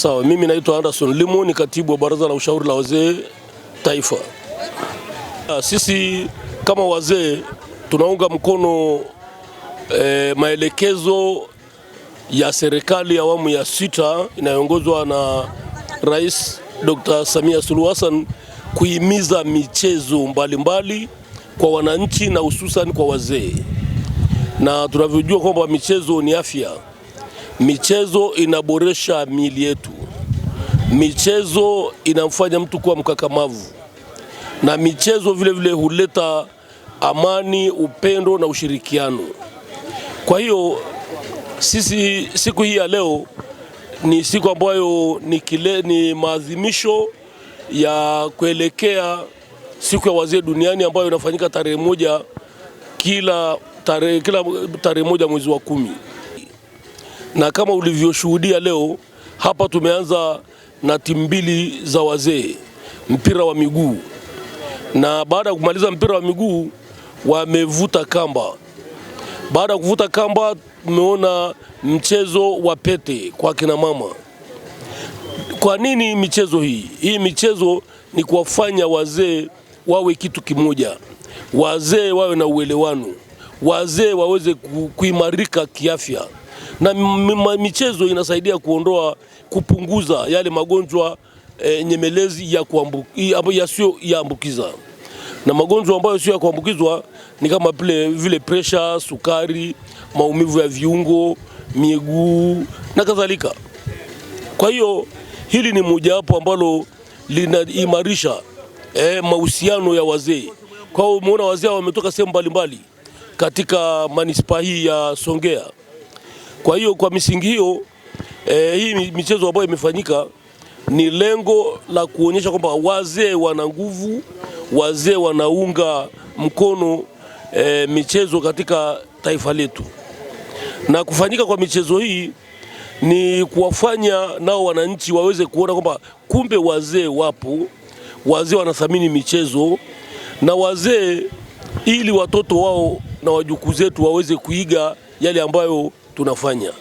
Sawa, mimi naitwa Anderson Limo, ni katibu wa Baraza la Ushauri la Wazee Taifa. Sisi kama wazee tunaunga mkono maelekezo ya serikali ya awamu ya 6 inayoongozwa na Rais Dr. Samia Suluhu Hassan kuhimiza michezo mbalimbali kwa wananchi na hususan kwa wazee. Na tunavyojua kwamba michezo ni afya. Michezo inaboresha miili yetu. Michezo inamfanya mtu kuwa mkakamavu. Na michezo vile vile huleta amani, upendo na ushirikiano. Kwa hiyo sisi siku hii ya leo ni siku ambayo ni maadhimisho ya kuelekea siku ya wazee duniani ambayo inafanyika tarehe 1 kila tarehe 1 mwezi wa 10. Na kama ulivyoshuhudia leo hapa tumeanza na timu mbili za wazee mpira wa miguu, na baada ya kumaliza mpira wa miguu wamevuta kamba. Baada ya kuvuta kamba tumeona mchezo wa pete kwa kina mama. Kwa nini michezo hii? Hii michezo ni kuwafanya wazee wawe kitu kimoja, wazee wawe na uelewano, wazee waweze kuimarika kiafya. Na michezo inasaidia kupunguza yale magonjwa nyemelezi yasiyo yaambukiza. Na magonjwa ambayo sio ya kuambukizwa ni kama vile pressure, sukari, maumivu ya viungo, miguu na kadhalika. Kwa hiyo hili ni mojawapo ambalo linaimarisha mahusiano ya wazee. Kwa hiyo umeona wazee wametoka sehemu mbalimbali katika manispaa hii ya Songea. Kwa hiyo kwa misingi hiyo hii michezo ambayo imefanyika ni lengo la kuonyesha kwamba wazee wana nguvu, wazee wanaunga mkono michezo katika taifa letu. Na kufanyika kwa michezo hii ni kuwafanya nao wananchi waweze kuona kwamba kumbe wazee wapo, wazee wanathamini michezo, na wazee ili watoto wao na wajukuu zetu waweze kuiga yale ambayo tunafanya.